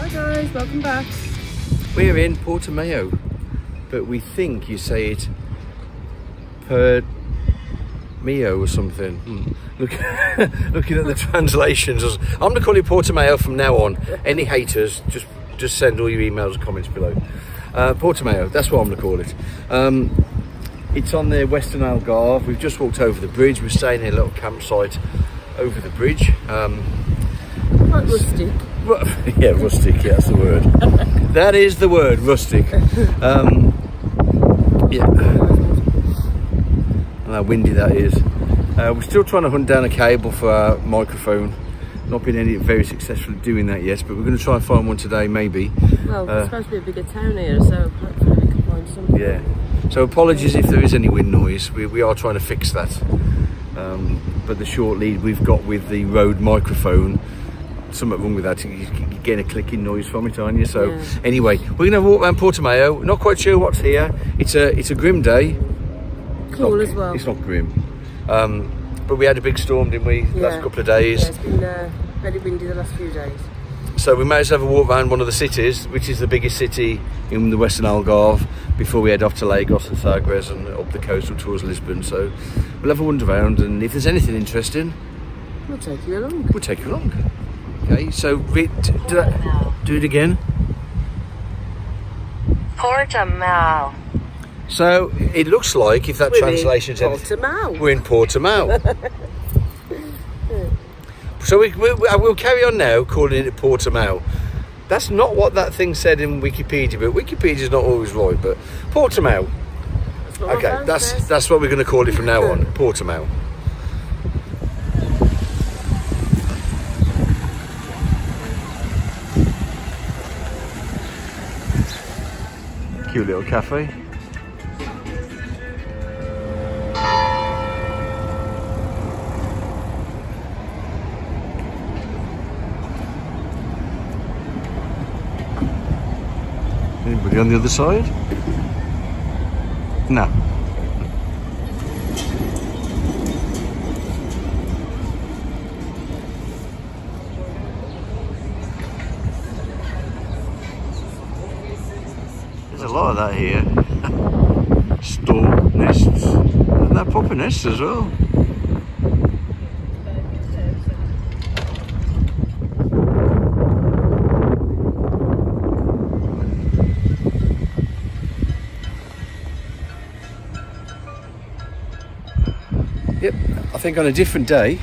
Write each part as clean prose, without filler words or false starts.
Hi guys, welcome back. We're in Portimao, but we think you say it Portimao or something. Look, looking at the translations, I'm going to call it Portimao from now on. Any haters, just send all your emails and comments below. Portimao, that's what I'm going to call it. It's on the Western Algarve. We've just walked over the bridge. We're staying in a little campsite over the bridge. Quite rustic. Yeah, rustic, yeah, that's the word. That is the word, rustic. Yeah. And how windy that is. We're still trying to hunt down a cable for our microphone. Not been very successful at doing that yet, but we're going to try and find one today, maybe. Well, it's supposed to be a bigger town here, so hopefully we can find something. Yeah. So apologies if there is any wind noise. We are trying to fix that. But the short lead we've got with the Rode microphone, something wrong with that. You're getting a clicking noise from it, aren't you? So yeah. Anyway, we're going to walk around Portimao. Not quite sure what's here. It's a grim day. Cool as well. It's not grim. But we had a big storm, didn't we, the last couple of days? Yeah, it's been very windy the last few days. So we might as well have a walk around one of the cities, which is the biggest city in the Western Algarve, before we head off to Lagos and Sagres and up the coast towards Lisbon. So we'll have a wander around, and if there's anything interesting, we'll take you along. We'll take you along. Okay, so do it again. Portimao. So it looks like, if that translation's Portimao. We're in Portimao. So we'll carry on now calling it Portimao. That's not what that thing said in Wikipedia, but Wikipedia's not always right. But Portimao. Okay, that's what we're going to call it from now on. Portimao. Cute little cafe. Anybody on the other side? No. There's a lot of that here. Stork nests. And they're proper nests as well. Yep, I think on a different day,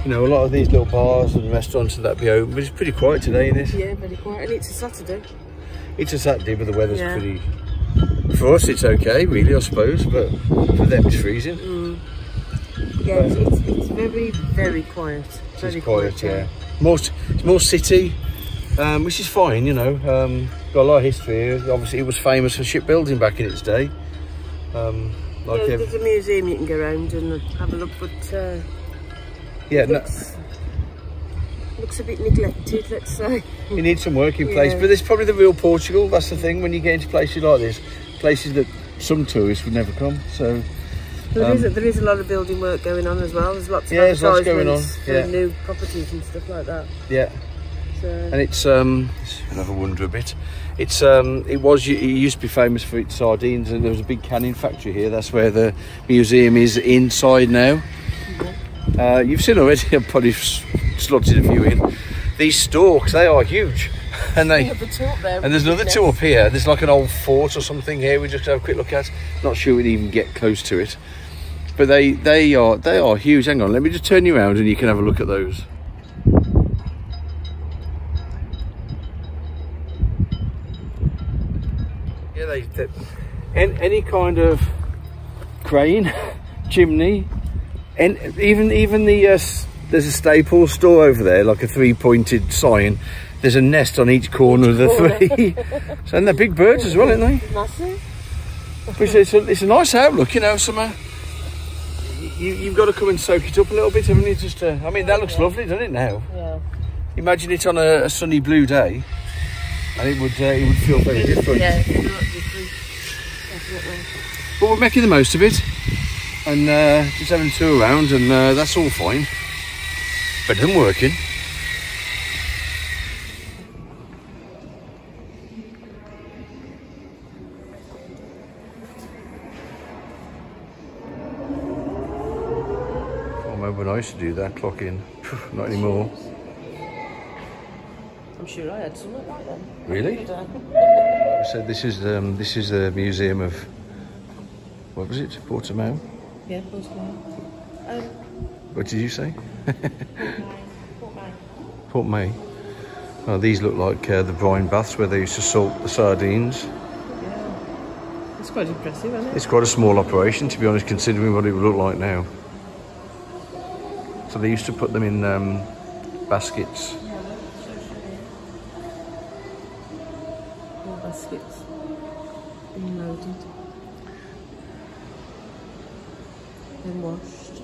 you know, a lot of these little bars and restaurants and that be open, but it's pretty quiet today, isn't it? Yeah, very quiet, and it's a Saturday. It's a Saturday, but the weather's pretty... For us, it's okay, really, I suppose, but for them, it's freezing. Yeah, it's very, very quiet. It's quiet, yeah. It's more city, which is fine, you know. Got a lot of history here. Obviously, it was famous for shipbuilding back in its day. There's a museum you can go around and have a look, but looks a bit neglected, let's say. You need some work in place, but it's probably the real Portugal. That's the thing when you get into places like this, places that some tourists would never come. So there is a lot of building work going on as well. There's lots of lots going on for new properties and stuff like that. Yeah. So. And it's another wonder a bit. It used to be famous for its sardines, and there was a big canning factory here. That's where the museum is inside now. You've seen already. I've probably slotted a few in. These stalks, they are huge, and and there's another two up here. There's like an old fort or something here. We just have a quick look at. Not sure we'd even get close to it, but they are huge. Hang on, let me just turn you around, and you can have a look at those. Yeah, any kind of crane, chimney, and even the there's a Staples store over there, like a three-pointed sign. There's a nest on each corner of the three. So, and they're big birds as well, aren't they? Massive. But it's a nice outlook, you know. You've got to come and soak it up a little bit, haven't you? Just I mean, that looks lovely, doesn't it now? Yeah. Imagine it on a sunny blue day, and it would feel very different. Yeah, it's a lot different. Definitely. But we're making the most of it, and just having a tour around, and that's all fine. Better than working. when I used to do that, clock in. Not anymore. I'm sure I had some like that then. Really? So this is the museum of, what was it? Portimao? Yeah, Portimao. What did you say? Portmay. Portimao. Oh, these look like the brine baths where they used to salt the sardines. Yeah. It's quite impressive, isn't it? It's quite a small operation, to be honest, considering what it would look like now. So they used to put them in baskets. All baskets being loaded. Then washed.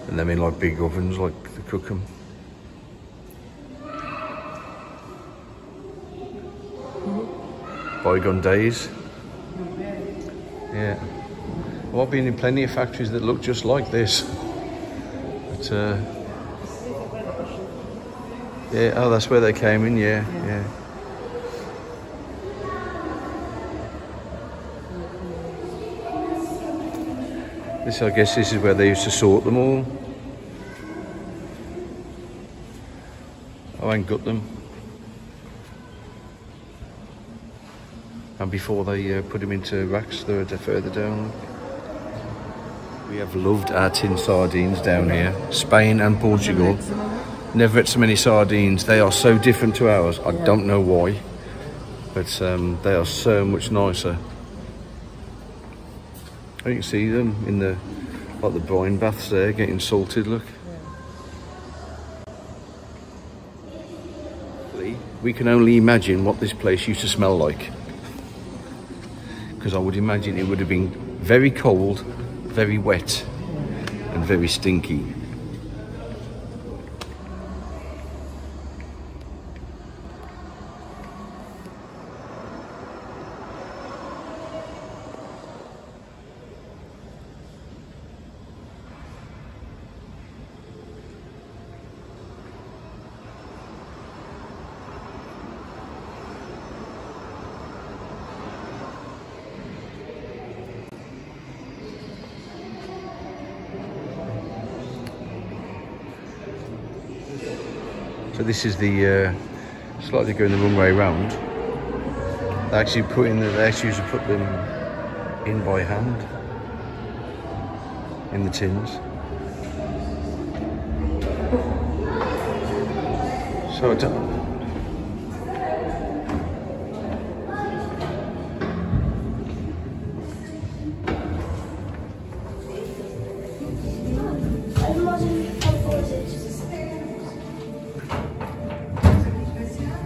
And them in like big ovens, like they cook them. Bygone days. Yeah. Well, I've been in plenty of factories that look just like this. But, yeah, oh, that's where they came in, yeah. This, I guess, this is where they used to sort them all. Oh, and gut them. And before they put them into racks, they're further down. We have loved our tin sardines down here. Spain and Portugal. Never had so many sardines. They are so different to ours. I don't know why, but they are so much nicer. You can see them in the like the brine baths there, getting salted. Look. We can only imagine what this place used to smell like, because I would imagine it would have been very cold, very wet, and very stinky. So this is the slightly going the wrong way round. They actually used to put them in by hand in the tins. So I don't.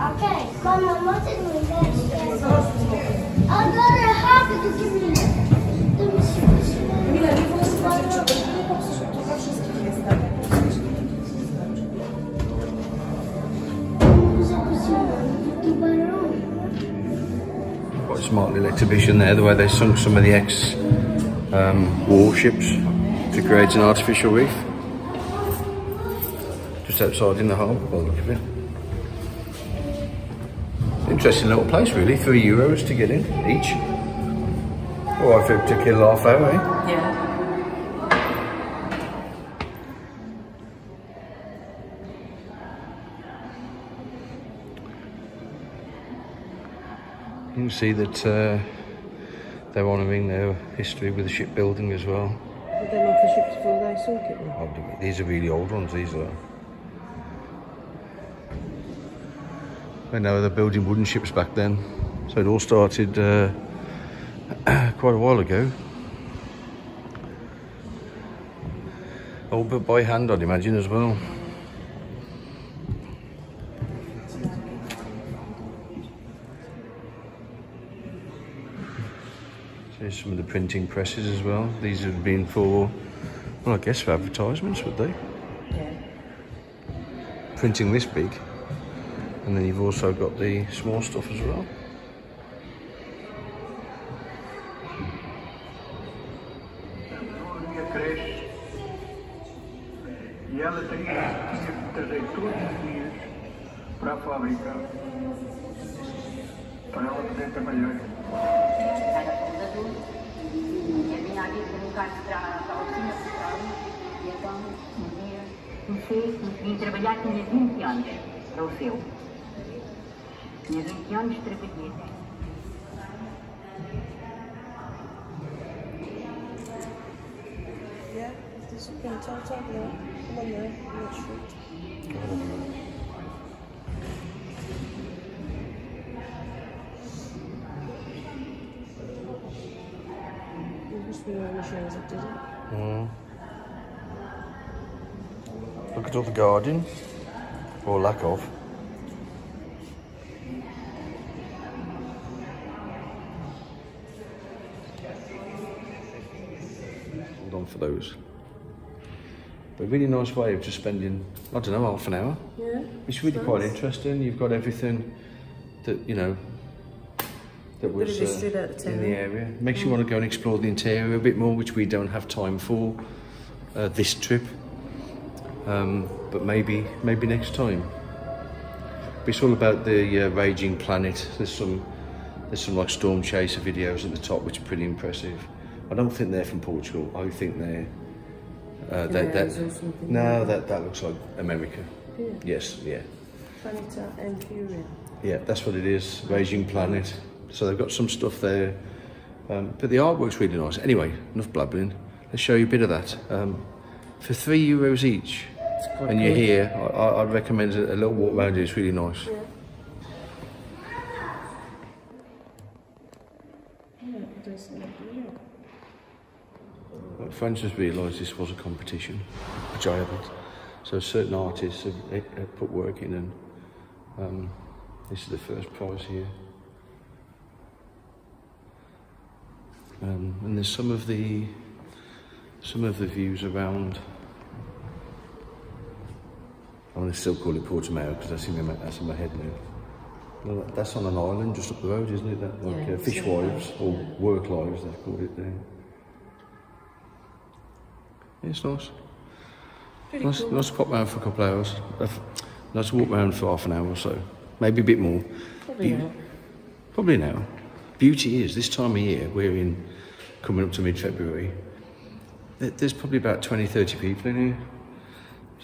Okay, Mama, what did we get? I'm gonna have to give me Quite a smart little exhibition there, the way they sunk some of the warships to create an artificial reef. Just outside in the harbour, by the look of it. Interesting little place, really. €3 to get in each. All right, for to kill half hour, eh? Yeah. You can see that they're honouring their history with the shipbuilding as well. Did they off the ships before they sunk it then? These are really old ones, these are. I know they're building wooden ships back then, so it all started quite a while ago. All built by hand, I'd imagine, as well. There's some of the printing presses as well. These have been for, well, I guess for advertisements, would they? Yeah. Printing this big. And then you've also got the small stuff as well. E ela tem trazer todos os dias para a fábrica para ela poder trabalhar. Era fundador e a minha vida no lugar de trabalhar para a oficina fiscal e então um dia comecei e vim trabalhar, tinha 20 anos, para o seu. Tinha 20 anos, trabalhei. Yeah, there's a print out there. Come on there, let's shoot. It must be one of the machines that did it. Look at all the guarding, or lack of. Hold on for those. But a really nice way of just spending, I don't know, half an hour. Yeah. It's really quite interesting. You've got everything that, you know, that was in the area. Makes you want to go and explore the interior a bit more, which we don't have time for this trip. But maybe next time. But it's all about the raging planet. There's some like storm chaser videos at the top, which are pretty impressive. I don't think they're from Portugal. I think they're that looks like America. Yeah. Yes, yeah. Planeta and Fury. Yeah, that's what it is. Raging planet. So they've got some stuff there, but the artwork's really nice. Anyway, enough blabbering. Let's show you a bit of that. For €3 each, and you're here, I'd recommend a little walk around here. It's really nice. Yeah. Yeah, it does look good. Well, Friends just realised this was a competition, which I hadn't. So certain artists have put work in, and this is the first prize here. And there's some of the views around. I'm going to still call it Portimao because that's in my head now. No, that's on an island just up the road, isn't it? That, like fishwives or work lives, they've called it there. Yeah, it's nice. Nice to pop round for a couple of hours. Nice to walk round for half an hour or so. Maybe a bit more. Probably now. Beauty is, this time of year, we're coming up to mid-February, there's probably about 20-30 people in here.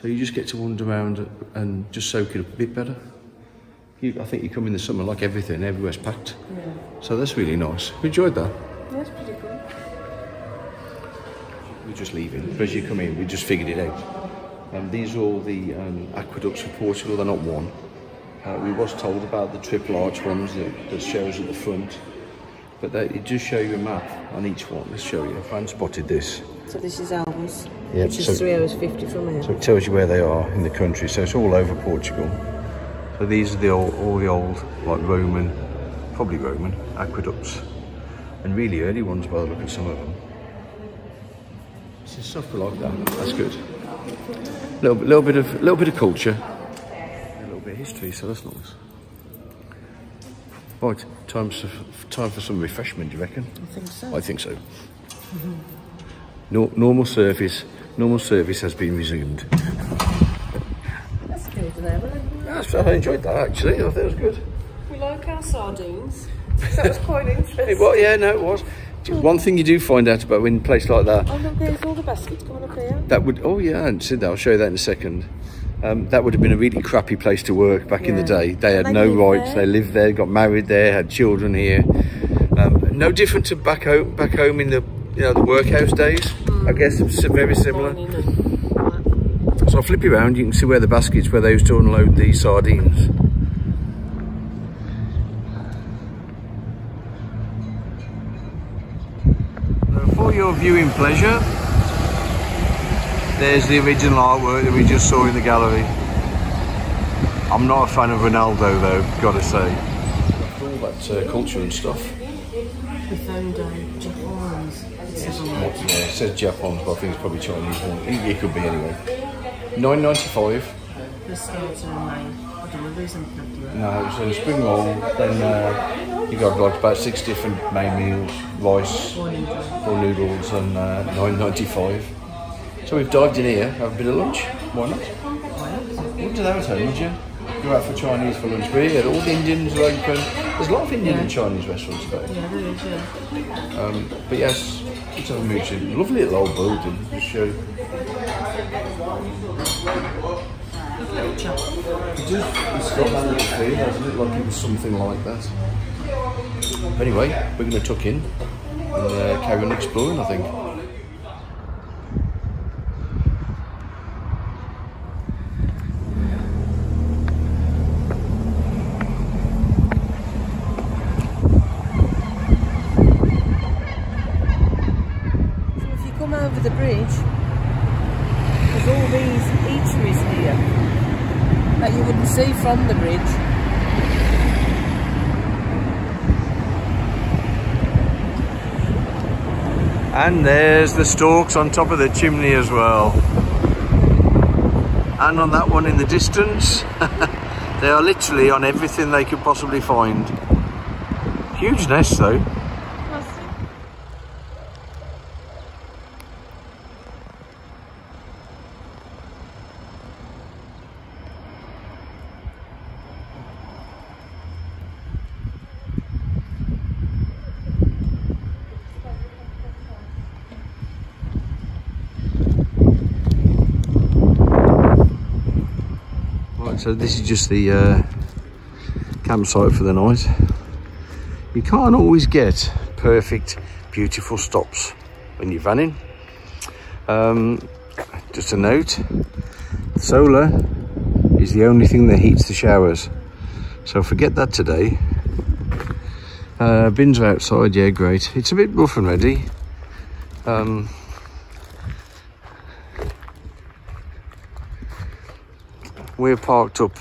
So you just get to wander around and just soak it up a bit better. I think you come in the summer, like everything, everywhere's packed. Yeah. So that's really nice. We enjoyed that. That's pretty cool. We're just leaving. But as you come in, we just figured it out. These are all the aqueducts of Portugal, they're not one. We was told about the triple arch ones that shows at the front. But it does show you a map on each one. Let's show you. I found spotted this. So this is ours, yeah, which is 3 hours 50 from here. So it tells you where they are in the country. So it's all over Portugal. So these are all the old, like Roman, probably Roman aqueducts, and really early ones by the look of some of them. So stuff like that. That's good. A little bit of culture, a little bit of history. So that's nice. Right, time for some refreshment, do you reckon? I think so. I think so. Normal service has been resumed. That's good there, wasn't it? I enjoyed that actually, I thought it was good. We like our sardines. That was quite interesting. It was. One thing you do find out about in a place like that. Oh look, there's all the baskets coming up here. I hadn't said that, I'll show you that in a second. That would have been a really crappy place to work back in the day. They had no rights. They lived there, got married there, had children here. No different to back home in the the workhouse days. I guess it's very similar. So I'll flip you around. You can see where the baskets where they used to unload the sardines. So for your viewing pleasure, there's the original artwork that we just saw in the gallery. I'm not a fan of Ronaldo though, gotta say. All that culture and stuff. We found Japan's. Yeah, it says Japan's, but I think it's probably Chinese. It could be anyway. $9.95. The starts are in May. Deliveries and nothing. No, so the spring roll, then you got like about 6 different main meals, rice, or noodles, and $9.95. So we've dived in here, have a bit of lunch. Why not? do that at home, would you? Go out for Chinese for lunch. But here, all the Indians are open. There's a lot of Indian and Chinese restaurants about. Yeah, there is, yeah. But yes, let's have a museum. Lovely little old building. Just show. It does. It's got that little feel, doesn't it? Like it was something like that. Anyway, we're going to tuck in and carry on exploring, I think. Over the bridge, there's all these eateries here that you wouldn't see from the bridge. And there's the stalks on top of the chimney as well. And on that one in the distance, they are literally on everything they could possibly find. Huge nest though. So this is just the campsite for the night. You can't always get perfect, beautiful stops when you're vanning. Just a note, solar is the only thing that heats the showers. So forget that today. Bins are outside, yeah, great. It's a bit rough and ready. We're parked up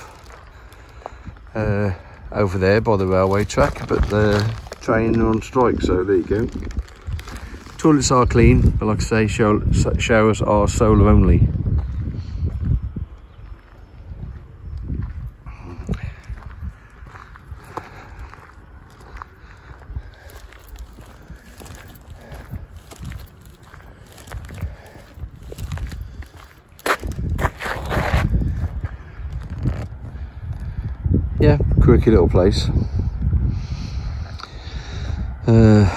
over there by the railway track, but the train are on strike, so there you go. Toilets are clean, but like I say, showers are solar only. Yeah, quirky little place. Yeah,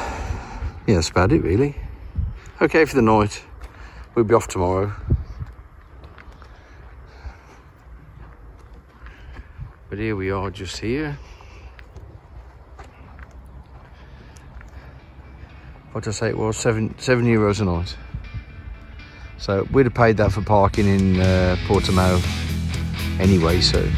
that's about it really. Okay for the night. We'll be off tomorrow. But here we are, just here. What did I say it was? €7 a night. So we'd have paid that for parking in Portimao anyway, so